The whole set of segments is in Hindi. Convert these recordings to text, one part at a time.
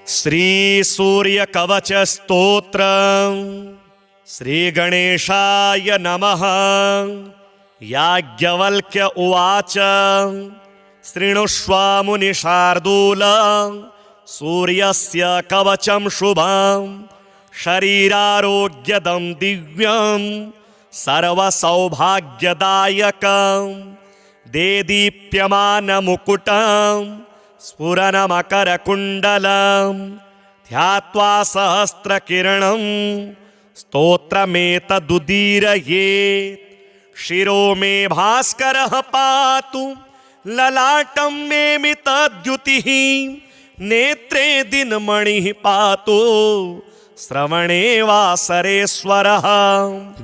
श्री सूर्य कवच स्तोत्र श्री गणेशाय नमः। याज्ञवल्क्य उवाच शृणुष्व मुनिशार्दूल सूर्यस्य कवचं शुभं शरीरारोग्यदं दिव्यं सर्वसौभाग्यदायकं देदीप्यमानमुकुटं स्फुरन्मकरकुण्डलं ध्यात्वा सहस्रकिरणं स्तोत्रमेतदुदीरयेत्। शिरो मे भास्करः पातु ललाटं मे मितद्युतिः नेत्रे दिनमणिः पातु श्रवणे वासरेश्वरः।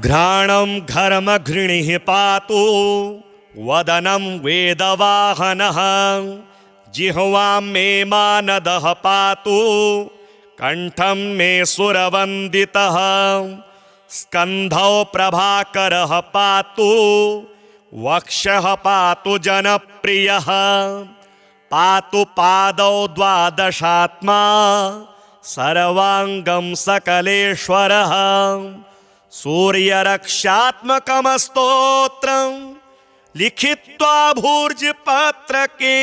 घ्राणं घर्मघृणिः पातु वदनं वेदवाहनः। जिह्वां मे मानदः पातु कण्ठं मे सुरवन्दितः। स्कन्धौ प्रभाकरः पातु वक्षः पातु जनप्रियः। पातु पादौ द्वादशात्मा सर्वाङ्गं सकलेश्वरः। सूर्यरक्षात्मकमस्तोत्रं लिखित्वा भूर्जपत्रके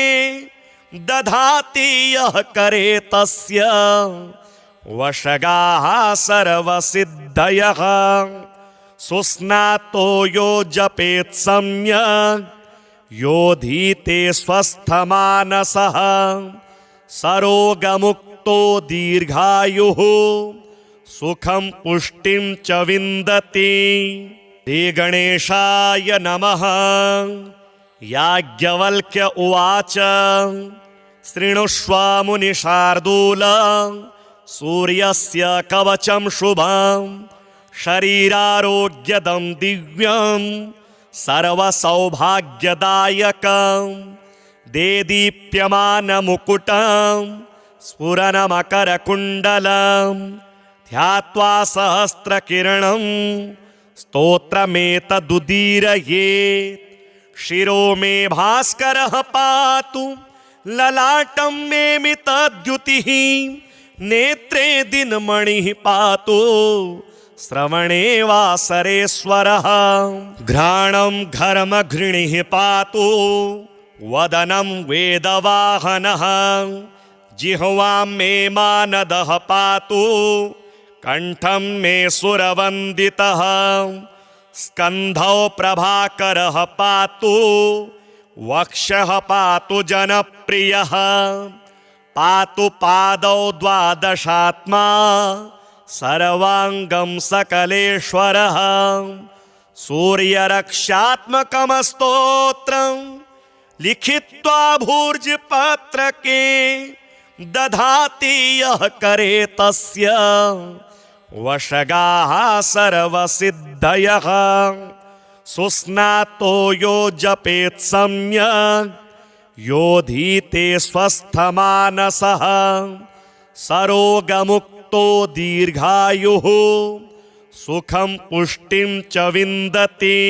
दधाति यः करे तस्य वशगाः सर्वसिद्धयः। सुस्नातो यो जपेत् सम्यक् योधीते स्वस्थमानसः। सरोगमुक्तो दीर्घायुः सुखं पुष्टिं च विन्दति। श्री गणेशाय नमः। याज्ञवल्क्य उवाच शृणुष्व मुनिशार्दूल सूर्यस्य कवचं शुभं शरीरारोग्यदं दिव्यं सर्वसौभाग्यदायकं देदीप्यमानमुकुटं स्फुरन्मकरकुण्डलं ध्यात्वा सहस्रकिरणं स्तोत्रमेतदुदीरयेत्। शिरो मे भास्करः पातु ललाटं मे मितद्युतिः नेत्रे दिनमणिः पातु श्रवणे वासरेश्वरः। घ्राणं घर्मघृणिः पातु वदनं वेदवाहनः। जिह्वां मे मानदः पातु कण्ठं मे सुरवन्दितः। स्कन्धौ प्रभाकरः पातु वक्षः पातु जनप्रियः। पातु पादौ द्वादशात्मा सर्वाङ्गं सकलेश्वरः। सूर्यरक्षात्मकमस्तोत्रं लिखित्वा भूर्जपत्रके दधाति यः करे तस्य वशगाः सर्वसिद्धयः। सुस्नातो यो जपेत् सम्यक् योधीते स्वस्थमानसः। सरोगमुक्तो दीर्घायुः सुखं पुष्टिं च विन्दति।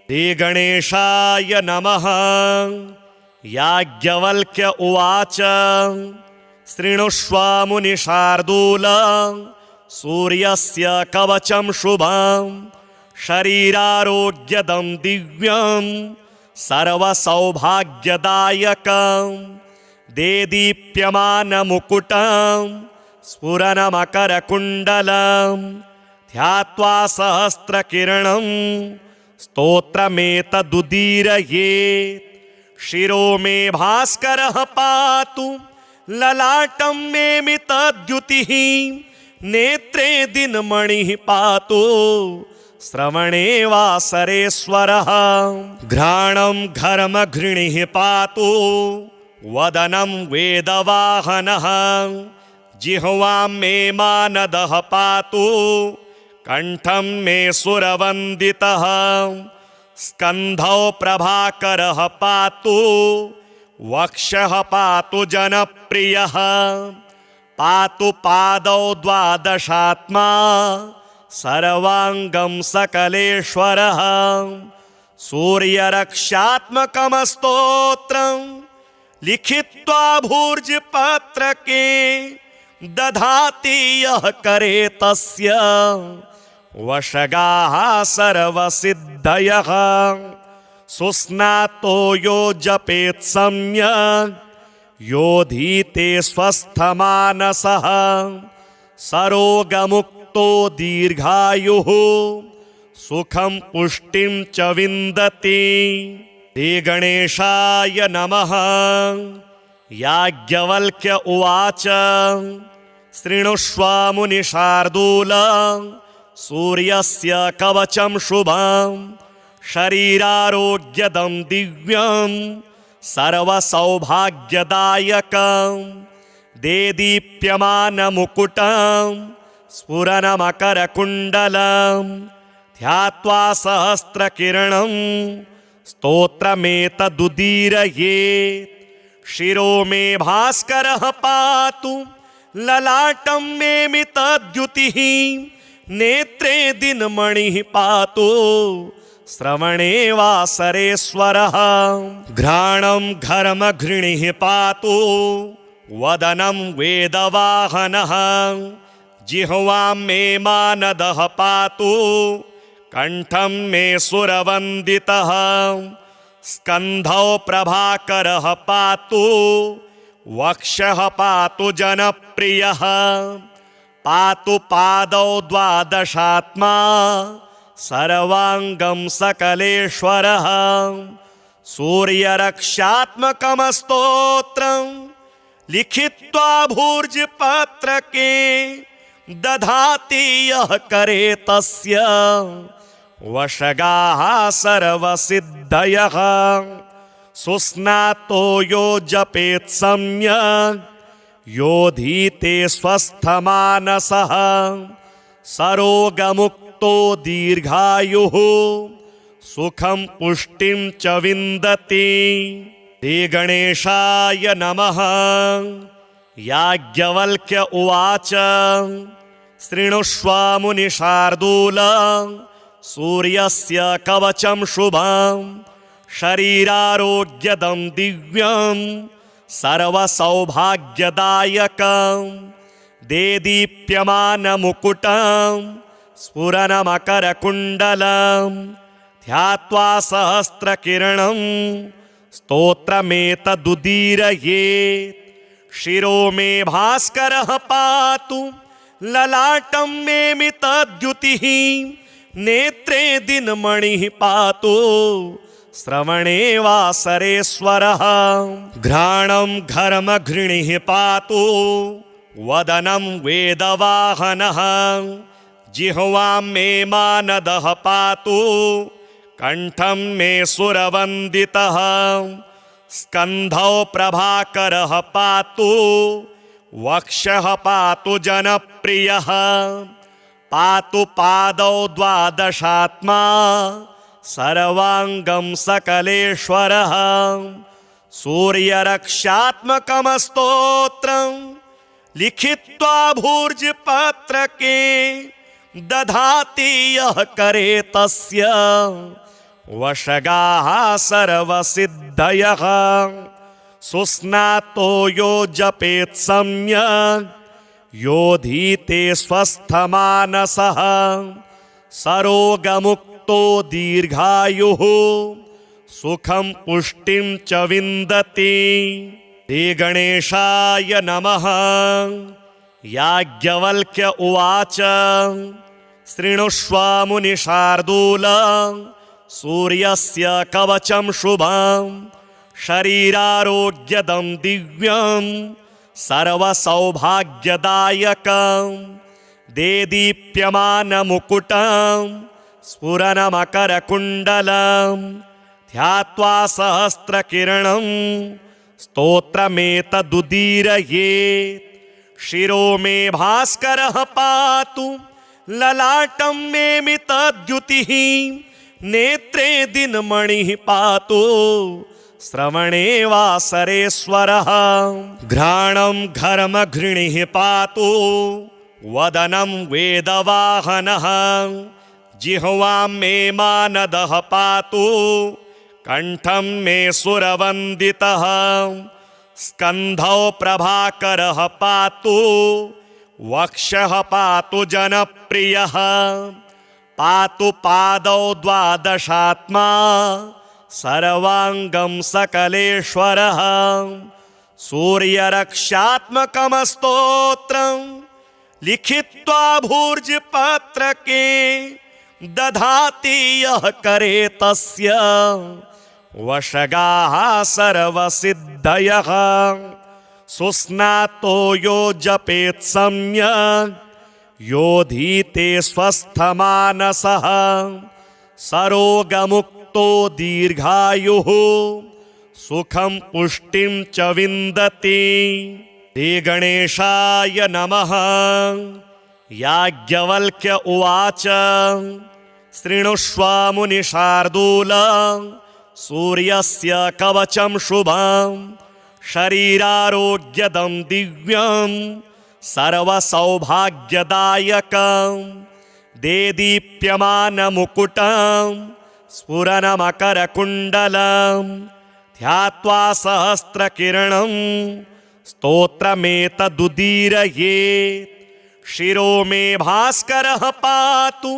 श्री गणेशाय नमः। याज्ञवल्क्य उवाच शृणुष्व मुनिशार्दूल सूर्यस्य कवचं शुभं शरीरारोग्यदं दिव्यं सर्वसौभाग्यदायकं देदीप्यमानमुकुटं स्फुरन्मकरकुण्डलं ध्यात्वा सहस्रकिरणं स्तोत्रमेतदुदीरयेत्। शिरो मे भास्करः पातु ललाटं मे मितद्युतिः नेत्रे दिनमणिः पातु श्रवणे वासरेश्वरः। घ्राणं घर्मघृणिः पातु वदनं वेदवाहनः। जिह्वां मे मानदः पातु कण्ठं मे सुरवन्दितः। स्कन्धौ प्रभाकरः पातु वक्षः पातु जनप्रियः। पातु पादौ द्वादशात्मा सर्वाङ्गं सकलेश्वरः। सूर्यरक्षात्मकमस्तोत्रं लिखित्वा भूर्जपत्रके दधाति यः करे तस्य वशगाः सर्वसिद्धयः सुस्नातो यो जपेत् सम्यक् योधीते स्वस्थमानसः सरोगमुक्तो दीर्घायुः सुखं पुष्टिं च विन्दति। श्री गणेशाय नमः। याज्ञवल्क्य उवाच शृणुष्व मुनिशार्दूल सूर्यस्य कवचं शुभं शरीरारोग्यदं दिव्यं सर्वसौभाग्यदायकं देदीप्यमानमुकुटं स्फुरन्मकरकुण्डलं ध्यात्वा सहस्रकिरणं स्तोत्रमेतदुदीरयेत्। शिरो मे भास्करः पातु ललाटं मे मितद्युतिः नेत्रे दिनमणिः पातु श्रवणे वासरेश्वरः घ्राणं घर्मघृणिः पातु वदनं वेदवाहनः जिह्वां मे मानदः पातु कंठं मे सुरवन्दितः स्कन्धौ प्रभाकरः पातु वक्षः पातु जनप्रियः पातु पादौ द्वादशात्मा सर्वांगं सकलेश्वरः सूर्यरक्षात्मकमस्तोत्रं लिखित्वा भूर्जपत्रके दधाति यः करे तस्य वशगाः सर्वसिद्धयः सुस्नातो यो जपेत् सम्यक् योधीते स्वस्थमानसः सरोगमुक्तो दीर्घायुः सुखं पुष्टिं च विन्दति। श्री गणेशाय नमः। याज्ञवल्क्य उवाच शृणुष्व मुनिशार्दूल सूर्यस्य कवचं शुभं शरीरारोग्यदं दिव्यं सर्वसौभाग्यदायकं देदीप्यमानमुकुटं स्फुरन्मकरकुण्डलं ध्यात्वा सहस्रकिरणं स्तोत्रमेतदुदीरयेत्। शिरो मे भास्करः पातु ललाटं मे मितद्युतिः नेत्रे दिनमणिः पातु श्रवणे वासरेश्वरः घ्राणं घर्मघृणिः पातु वदनं वेदवाहनः जिह्वां मे मानदः पातु कंठं मे सुरवन्दितः स्कन्धौ प्रभाकरः पातु वक्षः पातु जनप्रियः पातु पादौ द्वादशात्मा सर्वांगं सकलेश्वरः सूर्यरक्षात्मकमस्तोत्रं लिखित्वा भूर्जपत्रके दधाति यः करे तस्य वशगाः सर्वसिद्धयः सुस्नातो यो जपेत् सम्यक् योधीते स्वस्थमानसः सरोगमुक्तो दीर्घायुः सुखं पुष्टिं च विन्दति। श्री गणेशाय नमः। याज्ञवल्क्य उवाच शृणुष्व मुनिशार्दूल सूर्यस्य कवचं शुभं शरीरारोग्यदं दिव्यं सर्वसौभाग्यदायकं देदीप्यमानमुकुटं स्फुरन्मकरकुण्डलं ध्यात्वा सहस्रकिरणं स्तोत्रमेतदुदीरयेत्। शिरो मे भास्करः पातु ललाटं मे मितद्युतिः नेत्रे दिनमणिः पातु श्रवणे वासरेश्वरः घ्राणं घर्मघृणिः पातु वदनं वेदवाहनः जिह्वां मे मानदः पातु कंठं मे सुरवन्दितः स्कन्धौ प्रभाकरः पातु वक्षः पातु जनप्रियः पातु पादौ द्वादशात्मा सर्वांगं सकलेश्वरः सूर्यरक्षात्मकमस्तोत्रं लिखित्वा भूर्जपत्रके दधाति यः करे तस्य वशगाः सर्वसिद्धयः सुस्नातो यो जपेत् सम्यक् योधीते स्वस्थमानसः सरोगमुक्तो दीर्घायुः सुखं पुष्टिं च विन्दति। श्री गणेशाय नमः। याज्ञवल्क्य उवाच शृणुष्व मुनिशार्दूल सूर्यस्य कवचं शुभं शरीरारोग्यदं दिव्यं सर्वसौभाग्यदायकं देदीप्यमानमुकुटं स्फुरनमकरकुण्डलं ध्यात्वा सहस्रकिरणं स्तोत्रमेतदुदीरयेत्। शिरो मे भास्करः पातु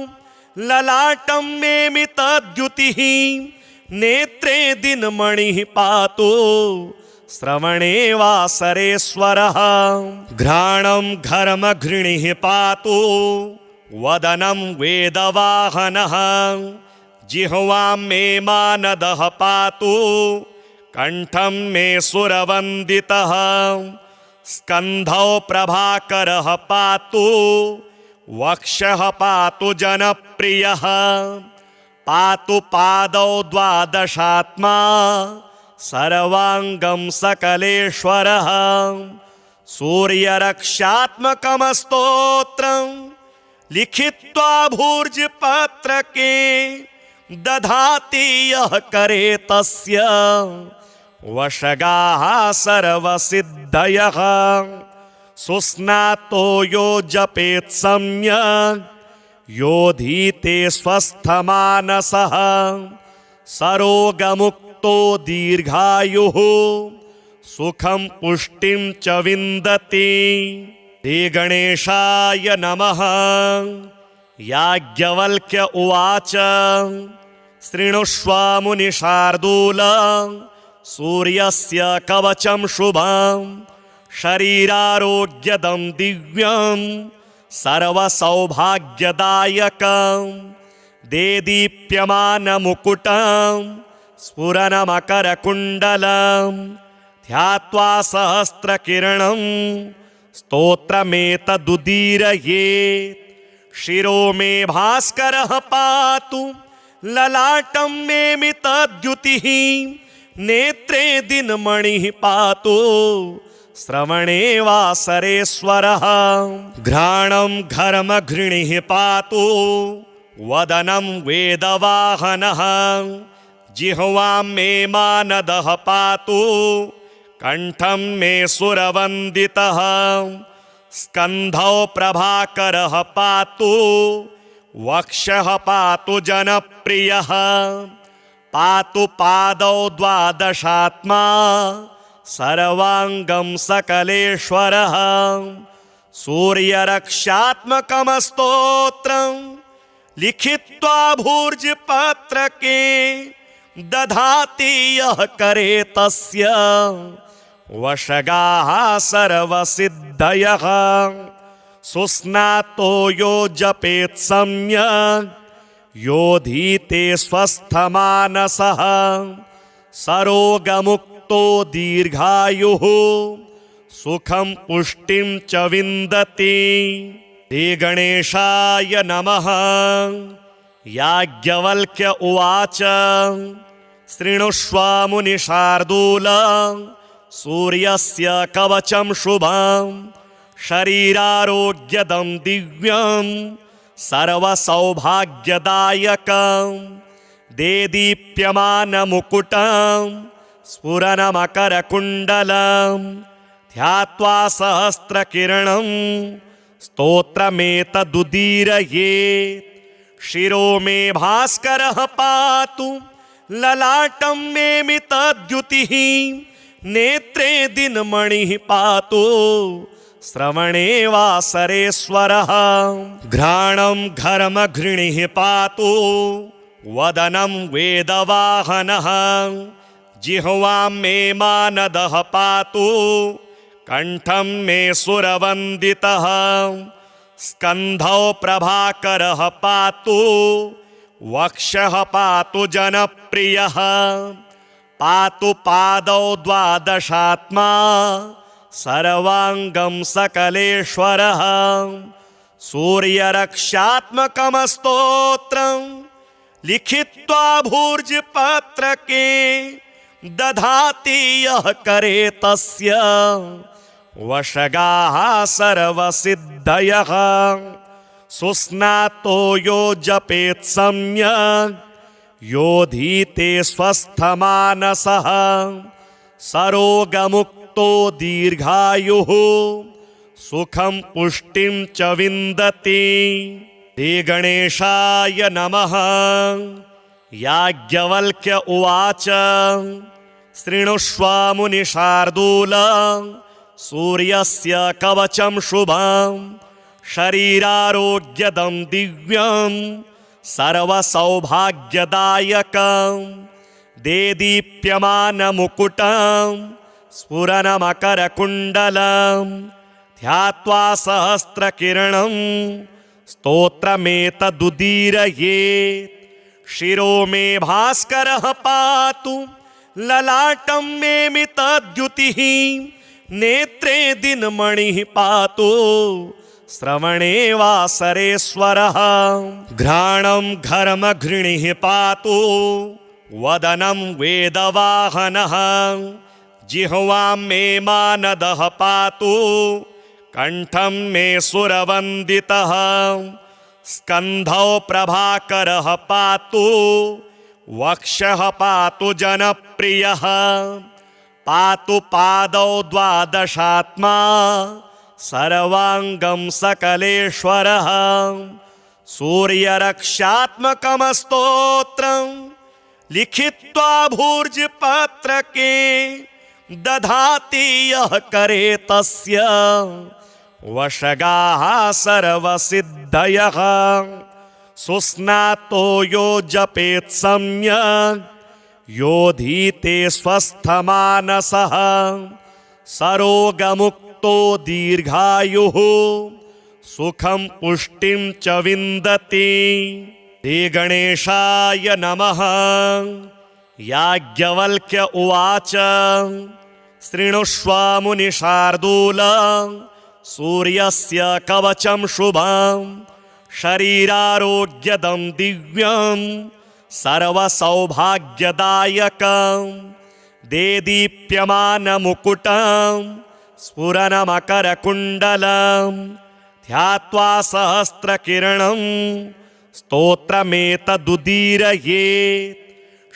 ललाटं मे मितद्युतिः नेत्रे दिनमणिः पातु श्रवणे वासरेश्वरः घ्राणं घर्मघृणिः पातु वदनं वेदवाहनः जिह्वां मे मानदः पातु कंठं मे सुरवन्दितः स्कन्धौ प्रभाकरः पातु वक्षः पातु जनप्रियः पातु पादौ द्वादशात्मा सर्वांगं सकलेश्वरः सूर्यरक्षात्मकमस्तोत्रं लिखित्वा भूर्जपत्रके दधाति यः करे तस्य वशगाः सर्वसिद्धयः सुस्नातो यो जपेत् सम्यक् योधीते स्वस्थमानसः सरोगमुक्तो दीर्घायुः सुखं पुष्टिं च विन्दति। श्री गणेशाय नमः। याज्ञवल्क्य उवाच शृणुष्व मुनिशार्दूल सूर्यस्य कवचं शुभं शरीरारोग्यदं दिव्यं सर्वसौभाग्यदायकं देदीप्यमानमुकुटं स्फुरनमकरकुण्डलं ध्यात्वा सहस्रकिरणं स्तोत्रमेतदुदीरयेत्। शिरो मे भास्करः पातु ललाटं मे मितद्युतिः नेत्रे दिनमणिः पातु श्रवणे वासरेश्वरः घ्राणं घर्मघृणिः पातु वदनं वेदवाहनः जिह्वां मे मानदः पातु कंठं मे सुरवन्दितः स्कन्धौ प्रभाकरः पातु वक्षः पातु जनप्रियः पातु पादौ द्वादशात्मा सर्वांगं सकलेश्वरः सूर्यरक्षात्मकमस्तोत्रं लिखित्वा भूर्जपत्रके दधाति यः करे तस्य वशगाः सर्वसिद्धयः सुस्नातो यो जपेत् सम्यक् योधीते स्वस्थमानसः सरोगमुक्तो दीर्घायुः सुखं पुष्टिं च विन्दति। श्री गणेशाय नमः। याज्ञवल्क्य उवाच शृणुष्व मुनिशार्दूल सूर्यस्य कवचं शुभं शरीरारोग्यदं दिव्यं सर्वसौभाग्यदायकं देदीप्यमानमुकुटं स्फुरनमकरकुण्डलं ध्यात्वा सहस्रकिरणं स्तोत्रमेतदुदीरयेत्। शिरो मे भास्करः पातु ललाटं मे मितद्युतिः नेत्रे दिनमणिः पातु श्रवणे वासरेश्वरः घ्राणं घर्मघृणिः पातु वदनं वेदवाहनः जिह्वां मे मानदः पातु कंठं मे सुरवन्दितः स्कन्धौ प्रभाकरः पातु वक्षः पातु जनप्रियः पातु पादौ द्वादशात्मा सर्वांगं सकलेश्वरः सूर्यरक्षात्मकमस्तोत्रं लिखित्वा भूर्जपत्रके दधाति यः करे तस्य वशगाः सर्वसिद्धयः सुस्नातो यो जपेत् सम्यक् योधीते स्वस्थमानसः सरोगमुक्तो दीर्घायुः सुखं पुष्टिं च विन्दति श्री गणेशाय नमः। याज्ञवल्क्य उवाच शृणुष्व मुनिशार्दूल सूर्यस्य कवचं शुभं शरीरारोग्यदं दिव्यं सर्वसौभाग्यदायकं देदीप्यमानमुकुटं स्फुरनमकरकुण्डलं ध्यात्वा सहस्रकिरणं स्तोत्रमेतदुदीरयेत् शिरो मे भास्करः पातु ललाटं मे मितद्युतिः नेत्रे दिनमणिः पातु श्रवणे वासरेश्वरः घ्राणं घर्मघृणिः पातु वदनं वेदवाहनः जिह्वां मे मानदः पातु कंठं मे सुरवन्दितः स्कन्धौ प्रभाकरः पातु वक्षः पातु जनप्रियः पातु पादौ द्वादशात्मा सर्वांगं सकलेश्वरः सूर्यरक्षात्मकमस्तोत्रं लिखित्वा भूर्जपत्रके दधाति यः करे तस्य वशगाः सर्वसिद्धयः सुस्नातो यो जपेत् सम्यक् योधीते स्वस्थमानसः सरोगमुक्तो दीर्घायुः सुखं पुष्टिं च विन्दति श्री गणेशाय नमः। याज्ञवल्क्य उवाच शृणुष्व मुनिशार्दूल सूर्यस्य कवचं शुभं शरीरारोग्यदं दिव्यं सर्वसौभाग्यदायकं देदीप्यमानमुकुटं स्फुरनमकरकुण्डलं ध्यात्वा सहस्रकिरणं स्तोत्रमेतदुदीरयेत्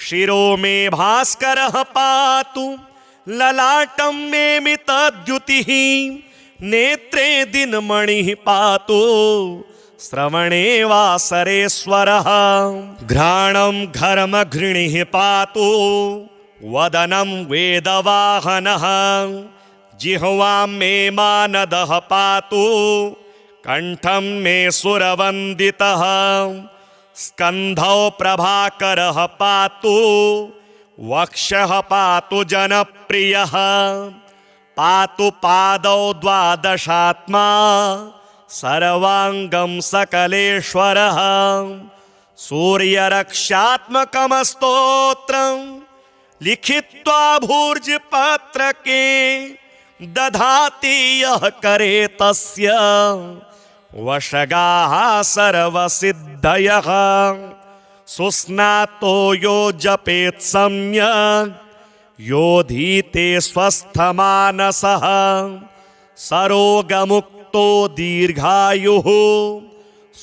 शिरो मे भास्करः पातु ललाटं मे मितद्युतिः नेत्रे दिनमणिः पातु श्रवणे वासरेश्वरः घ्राणं घर्मघृणिः पातु वदनं वेदवाहनः जिह्वां मे मानदः पातु कंठं मे सुरवन्दितः स्कन्धौ प्रभाकरः पातु वक्षः पातु जनप्रियः पातु पादौ द्वादशात्मा सर्वांगं सकलेश्वरः सूर्यरक्षात्मकमस्तोत्रं लिखित्वा भूर्जपत्रके दधाति यः करे तस्य वशगाः सर्वसिद्धयः सुस्नातो यो जपेत् सम्यक् योधीते स्वस्थमानसः सरोगमुक्तो दीर्घायुः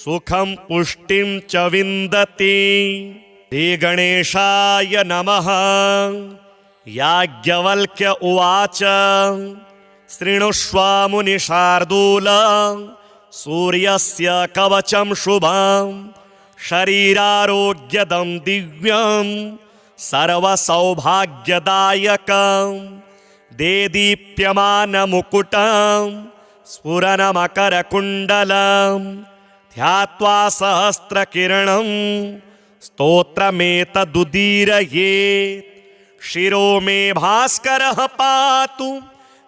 सुखं पुष्टिं च विन्दति श्री गणेशाय नमः। याज्ञवल्क्य उवाच शृणुष्व मुनिशार्दूल सूर्यस्य कवचं शुभं शरीरारोग्यदं दिव्यं सर्वसौभाग्यदायकं देदीप्यमानमुकुटं स्फुरनमकरकुण्डलं ध्यात्वा सहस्रकिरणं स्तोत्रमेतदुदीरयेत्। शिरो मे भास्करः पातु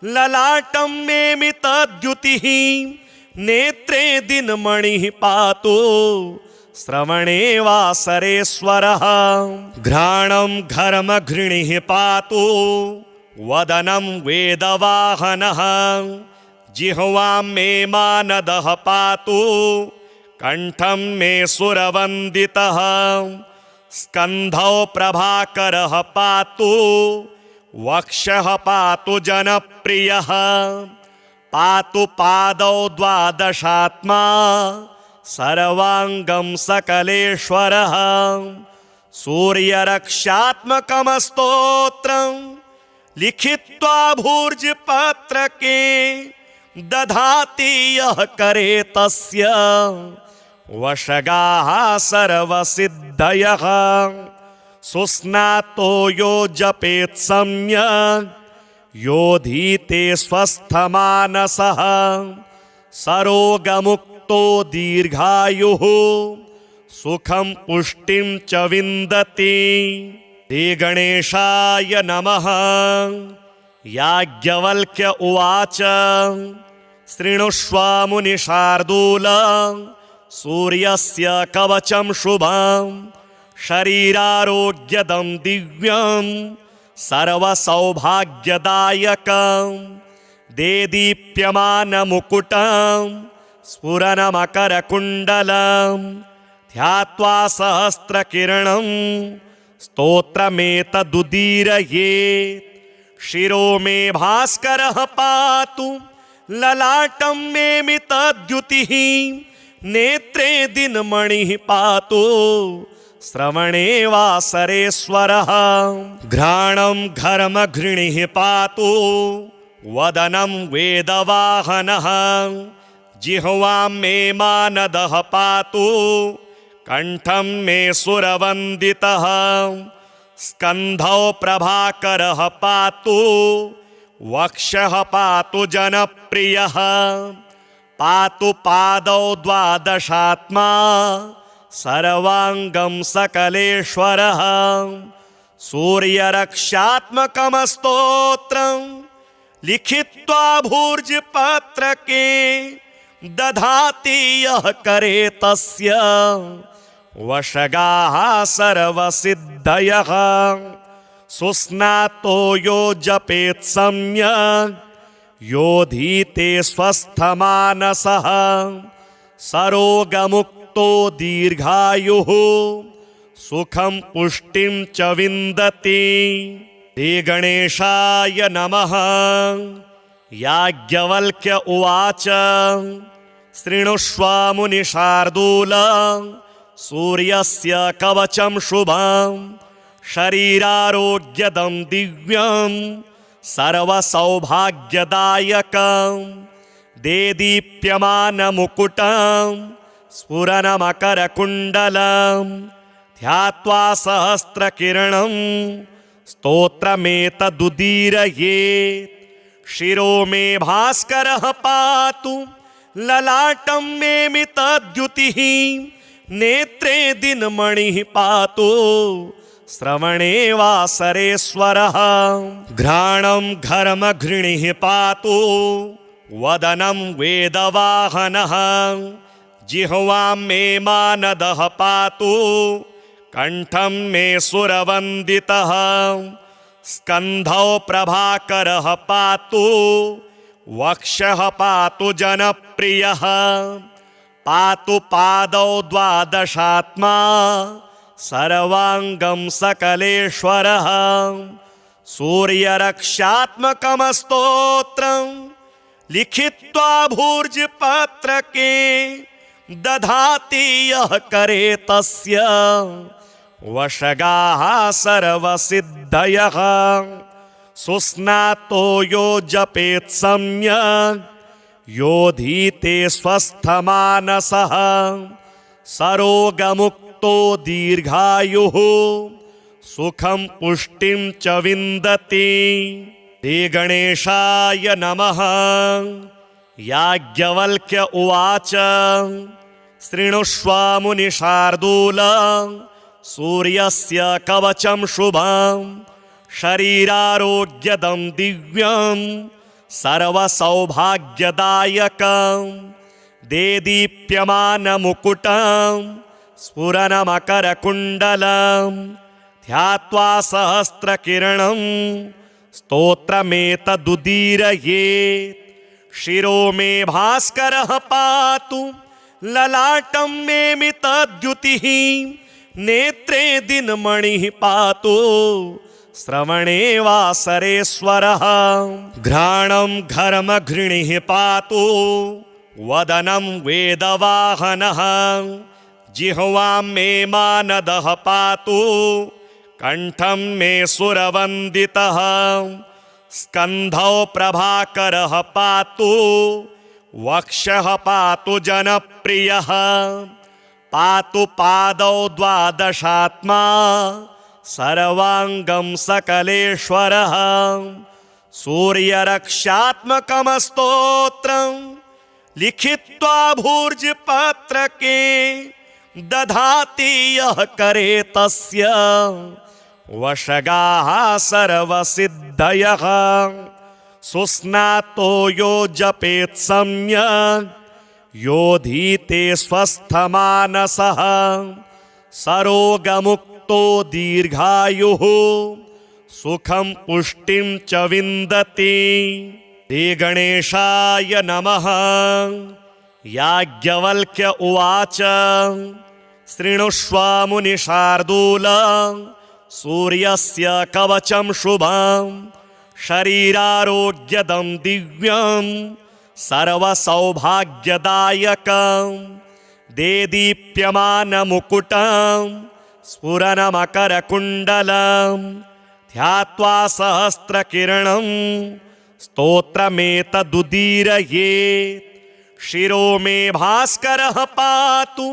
ललाटं मे मितद्युतिः, नेत्रे दिनमणिः पातु श्रवणे वासरेश्वरः। घ्राणं घर्मघृणिः पातु वदनं वेदवाहनः, जिह्वां मे मानदः पातु कण्ठं मे सुरवन्दितः। स्कन्धौ प्रभाकरः पातु वक्षः पातु जनप्रियः। पातु पादौ द्वादशात्मा सर्वाङ्गं सकलेश्वरः। सूर्यरक्षात्मकमस्तोत्रं लिखित्वा भूर्जपत्रके, दधाति यः करे तस्य वशगाः सर्वसिद्धयः। सुस्नातो यो जपेत् सम्यक् योधीते स्वस्थमानसः। सरोगमुक्तो दीर्घायुः सुखं पुष्टिं च विन्दति। श्री गणेशाय नमः। याज्ञवल्क्य उवाच शृणुष्व मुनिशार्दूल, सूर्यस्य कवचं शुभं शरीरारोग्यदं दिव्यं सर्वसौभाग्यदायकं। देदीप्यमानमुकुटं स्फुरनमकरकुण्डलं ध्यात्वा सहस्रकिरणं स्तोत्रमेतदुदीरयेत्। शिरो मे भास्करः पातु ललाटं मे मितद्युतिः, नेत्रे दिनमणिः पातु श्रवणे वासरेश्वरः। घ्राणं घर्मघृणिः पातु वदनं वेदवाहनः, जिह्वां मे मानदः पातु कण्ठं मे सुरवन्दितः। स्कन्धौ प्रभाकरः पातु वक्षः पातु जनप्रियः। पातु पादौ द्वादशात्मा सर्वाङ्गं सकलेश्वरः। सूर्यरक्षात्मकमस्तोत्रं लिखित्वा भूर्जपत्रके, दधाति यः करे तस्य वशगाः सर्वसिद्धयः। सुस्नातो यो जपेत् सम्यक् योधीते स्वस्थमानसः। सरोगमुक्तो दीर्घायुः सुखं पुष्टिं च विन्दति। श्री गणेशाय नमः। याज्ञवल्क्य उवाच शृणुष्व मुनिशार्दूल, सूर्यस्य कवचं शुभं शरीरारोग्यदं दिव्यं सर्वसौभाग्यदायकं। देदीप्यमानमुकुटं स्फुरनमकरकुण्डलं ध्यात्वा सहस्रकिरणं स्तोत्रमेतदुदीरयेत्। शिरो मे भास्करः पातु ललाटं मे मितद्युतिः, नेत्रे दिनमणिः पातु श्रवणे वासरेश्वरः। घ्राणं घर्मघृणिः पातु वदनं वेदवाहनः, जिह्वां मे मानदः पातु कण्ठं मे सुरवन्दितः। स्कन्धौ प्रभाकरः पातु वक्षः पातु जनप्रियः। पातु पादौ द्वादशात्मा सर्वाङ्गं सकलेश्वरः। सूर्यरक्षात्मकमस्तोत्रं लिखित्वा भूर्जपत्रके, दधाति यः करे तस्य वशगाः सर्वसिद्धयः। सुस्नातो यो जपेत् सम्यक् योधीते स्वस्थमानसः। सरोगमुक्तो दीर्घायुः सुखं पुष्टिं च विन्दति। श्री गणेशाय नमः। याज्ञवल्क्य उवाच शृणुष्व मुनिशार्दूल सूर्यस्य कवचं शुभं शरीरारोग्यदं दिव्यं सर्वसौभाग्यदायकं देदीप्यमानमुकुटं स्फुरनमकरकुण्डलं ध्यात्वा सहस्रकिरणं स्तोत्रमेतदुदीरयेत्। शिरो मे भास्करः पातु ललाटं मे मितद्युतिः नेत्रे दिनमणिः पातु श्रवणे वासरेश्वरः। घ्राणं घर्मघृणिः पातु वदनं वेदवाहनः जिह्वां मे मानदः पातु कण्ठं मे सुरवन्दितः स्कन्धौ प्रभाकरः पातु वक्षः पातु जनप्रियः पातु पादौ द्वादशात्मा सर्वाङ्गं सकलेश्वरः। सूर्यरक्षात्मकमस्तोत्रं लिखित्वा भूर्जपत्रके दधाति यः करे तस्य वशगाः सर्वसिद्धयः। सुस्नातो यो जपेत् सम्यक् योधीते स्वस्थमानसः सरोगमुक्तो दीर्घायुः सुखं पुष्टिं च विन्दति। श्री गणेशाय नमः। याज्ञवल्क्य उवाच शृणुष्व मुनिशार्दूल सूर्यस्य कवचं शुभं शरीरारोग्यदं दिव्यं सर्वसौभाग्यदायकं देदीप्यमानमुकुटं स्फुरनमकरकुण्डलं ध्यात्वा सहस्रकिरणं स्तोत्रमेतदुदीरयेत्। शिरो मे भास्करः पातु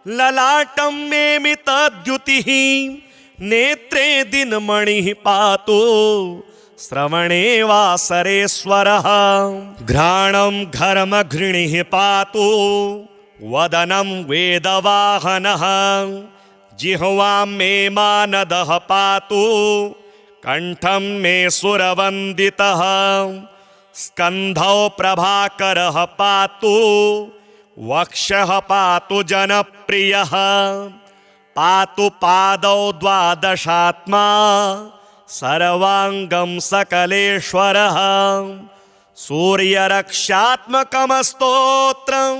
ललाटं मे मितद्युतिः नेत्रे दिनमणिः पातु श्रवणे वासरेश्वरः। घ्राणं घर्मघृणिः पातु वदनं वेदवाहनः जिह्वां मे मानदः पातु कण्ठं मे सुरवन्दितः स्कन्धौ प्रभाकरः पातु वक्षः पातु जनप्रियः पातु पादौ द्वादशात्मा सर्वाङ्गं सकलेश्वरः। सूर्यरक्षात्मकमस्तोत्रं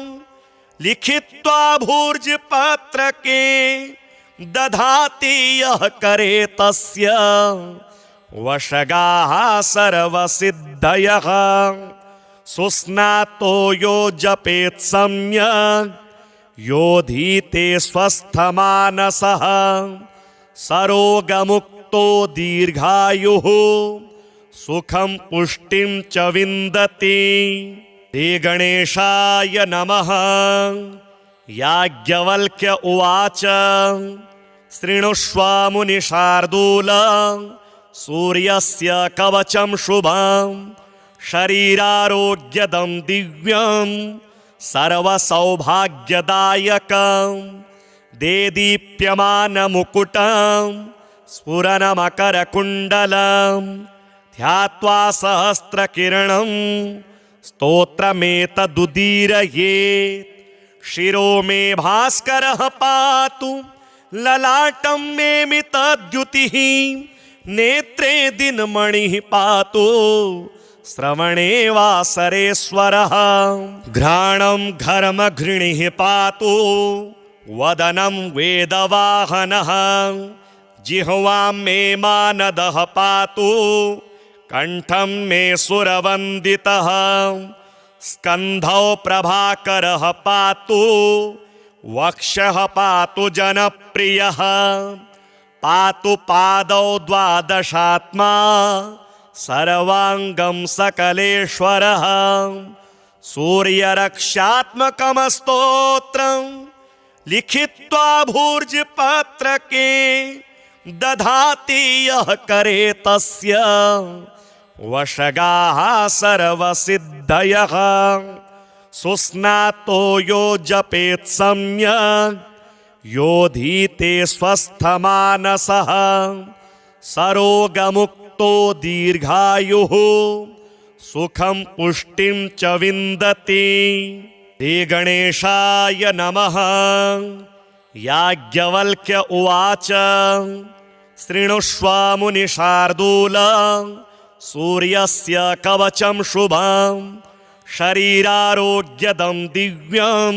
लिखित्वा भूर्जपत्रके दधाति यः करे तस्य वशगाः सर्वसिद्धयः। सुस्नातो यो जपेत् सम्यक् योधीते स्वस्थमानसः सरोगमुक्तो दीर्घायुः सुखं पुष्टिं च विन्दति। श्री गणेशाय नमः। याज्ञवल्क्य उवाच शृणुष्व मुनिशार्दूल सूर्यस्य कवचं शुभं शरीरारोग्यदं दिव्यं सर्वसौभाग्यदायकं देदीप्यमानमुकुटं स्फुरनमकरकुण्डलं ध्यात्वा सहस्रकिरणं स्तोत्रमेतदुदीरयेत्। शिरो मे भास्करः पातु ललाटं मे मितद्युतिः नेत्रे दिनमणिः पातु श्रवणे वासरेश्वरः। घ्राणं घर्मघृणिः पातु वदनं वेदवाहनः जिह्वां मे मानदः पातु कण्ठं मे सुरवन्दितः स्कन्धौ प्रभाकरः पातु वक्षः पातु जनप्रियः पातु पादौ द्वादशात्मा सर्वाङ्गं सकलेश्वरः। सूर्यरक्षात्मकमस्तोत्रं लिखित्वा भूर्जपत्रके दधाति यः करे तस्य वशगाः सर्वसिद्धयः। सुस्नातो यो जपेत् सम्यक् योधीते स्वस्थमानसः सरोगमुक्तो दीर्घायुः सुखं पुष्टिं च विन्दति। श्री गणेशाय नमः। याज्ञवल्क्य उवाच शृणुष्व मुनिशार्दूल सूर्यस्य कवचं शुभं शरीरारोग्यदं दिव्यं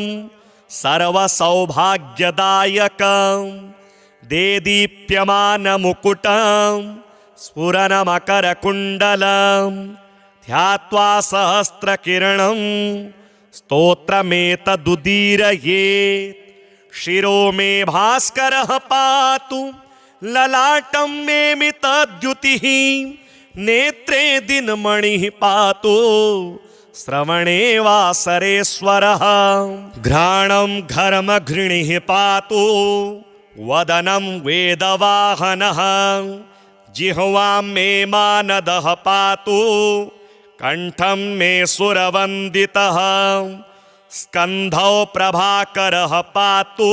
सर्वसौभाग्यदायकं देदीप्यमानमुकुटं स्फुरनमकरकुण्डलं ध्यात्वा सहस्रकिरणं स्तोत्रमेतदुदीरयेत्। शिरो मे भास्करः पातु ललाटं मे मितद्युतिः नेत्रे दिनमणिः पातु श्रवणे वासरेश्वरः। घ्राणं घर्मघृणिः पातु वदनं वेदवाहनः जिह्वां मे मानदः पातु कंठं मे सुरवन्दितः स्कन्धौ प्रभाकरः पातु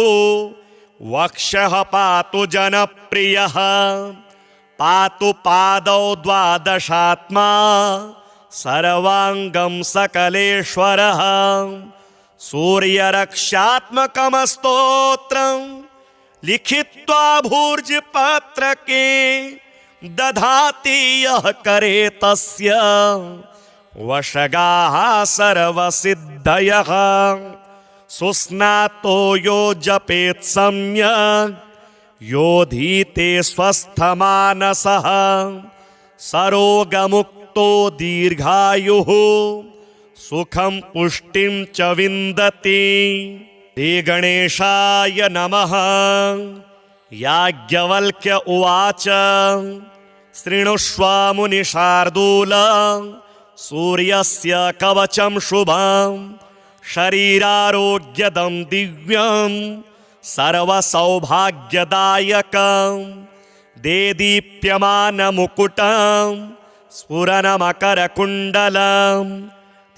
वक्षः पातु जनप्रियः पातु पादौ द्वादशात्मा सर्वांगं सकलेश्वरः। सूर्यरक्षात्मकमस्तोत्रं लिखित्वा भूर्जपत्रके दधाति यः करे तस्य वशगाः सर्वसिद्धयः। सुस्नातो यो जपेत् सम्यक् योधीते स्वस्थमानसः सरोगमुक्तो दीर्घायुः सुखं पुष्टिं च विन्दति। श्री गणेशाय नमः। याज्ञवल्क्य उवाच शृणुष्व मुनिशार्दूल सूर्यस्य कवचं शुभं शरीरारोग्यदं दिव्यं सर्वसौभाग्यदायकं देदीप्यमानमुकुटं स्फुरनमकरकुण्डलं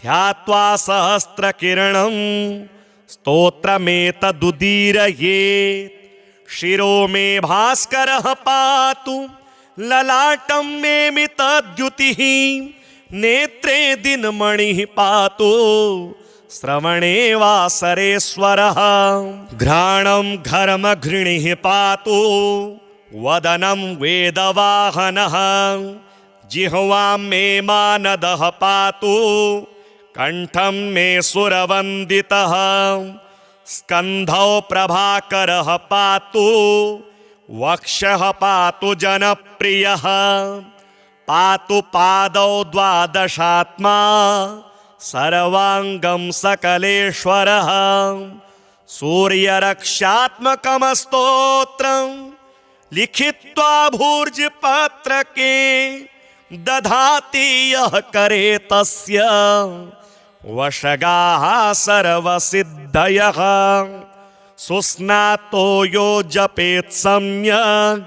ध्यात्वा सहस्रकिरणं स्तोत्रमेतदुदीरयेत्। शिरो मे भास्करः पातु ललाटं मे मितद्युतिः नेत्रे दिनमणिः पातु श्रवणे वासरेश्वरः। घ्राणं घर्मघृणिः पातु वदनं वेदवाहनः जिह्वां मे मानदः पातु कंठं मे सुरवन्दितः स्कन्धौ प्रभाकरः पातु वक्षः पातु जनप्रियः पातु पादौ द्वादशात्मा सर्वांगं सकलेश्वरः। सूर्यरक्षात्मकमस्तोत्रं लिखित्वा भूर्जपत्रके दधाति यः करे तस्य वशगाः सर्वसिद्धयः। सुस्नातो यो जपेत् सम्यक्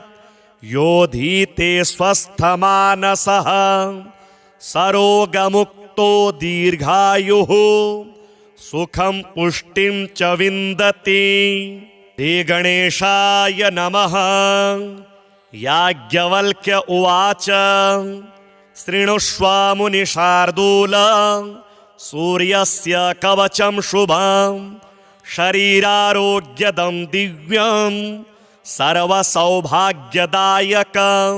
योधीते स्वस्थमानसः सरोगमुक्तो दीर्घायुः सुखं पुष्टिं च विन्दति। श्री गणेशाय नमः। याज्ञवल्क्य उवाच शृणुष्व मुनिशार्दूल सूर्यस्य कवचं शुभं शरीरारोग्यदं दिव्यं सर्वसौभाग्यदायकं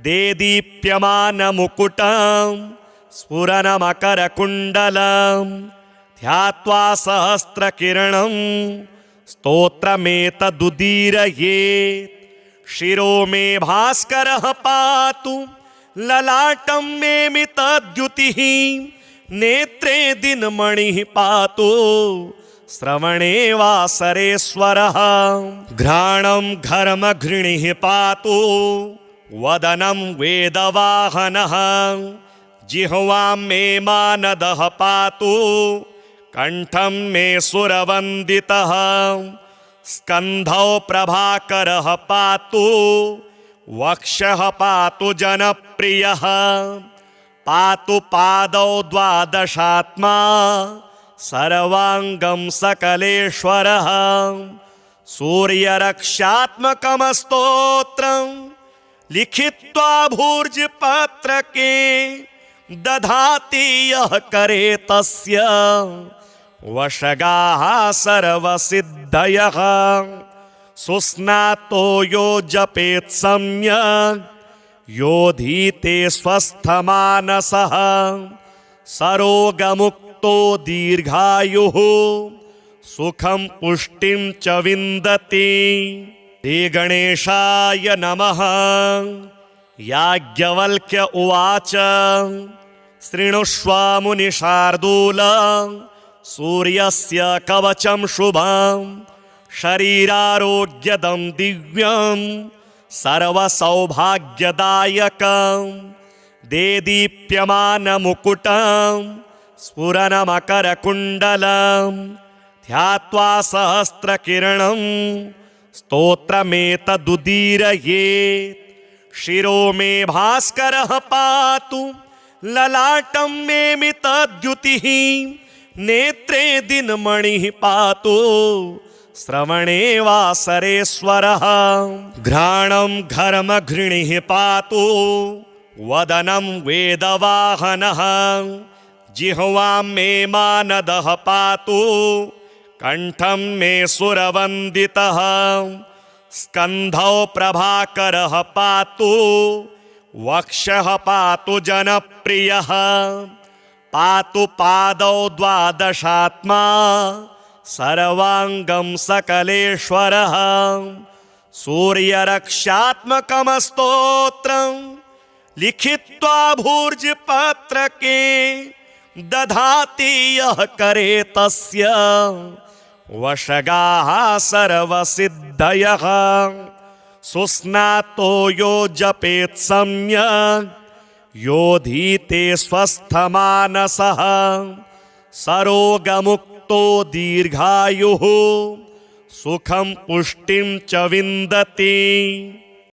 देदीप्यमानमुकुटं स्फुरनमकरकुण्डलं ध्यात्वा सहस्रकिरणं स्तोत्रमेतदुदीरयेत्। शिरो मे भास्करः पातु ललाटं मे मितद्युतिः नेत्रे दिनमणिः पातु श्रवणे वासरेश्वरः। घ्राणं घर्मघृणिः पातु वदनं वेदवाहनः जिह्वां मे मानदः पातु कंठं मे सुरवन्दितः स्कन्धौ प्रभाकरः पातु वक्षः पातु जनप्रियः पातु पादौ द्वादशात्मा सर्वांगं सकलेश्वरः सूर्यरक्षात्मकमस्तोत्रं लिखित्वा भूर्जपत्रके दधाति यः करे तस्य वशगाः सर्वसिद्धयः सुस्नातो यो जपेत् सम्यक् योधीते स्वस्थमानसः सरोगमुक्तो दीर्घायुः सुखं पुष्टिं च विन्दति। श्री गणेशाय नमः। याज्ञवल्क्य उवाच शृणुष्व मुनिशार्दूल सूर्यस्य कवचं शुभं शरीरारोग्यदं दिव्यं सर्वसौभाग्यदायकं देदीप्यमानमुकुटं स्फुरनमकरकुण्डलं ध्यात्वा सहस्रकिरणं स्तोत्रमेतदुदीरयेत्। शिरो मे भास्करः पातु ललाटं मे मितद्युतिः नेत्रे दिनमणिः पातु श्रवणे वासरेश्वरः घ्राणं घर्मघृणिः पातु वदनं वेदवाहनः जिह्वां मे मानदः पातु कंठं मे सुरवन्दितः स्कन्धौ प्रभाकरः पातु वक्षः पातु जनप्रियः पातु पादौ द्वादशात्मा सर्वांगं सकलेश्वरः सूर्यरक्षात्मकमस्तोत्रं लिखित्वा भूर्जपत्रके दधाति यः करे तस्य वशगाः सर्वसिद्धयः सुस्नातो यो जपेत् सम्यक् योधीते स्वस्थमानसः सरोगमुक्तो दीर्घायुः सुखं पुष्टिं च विन्दति।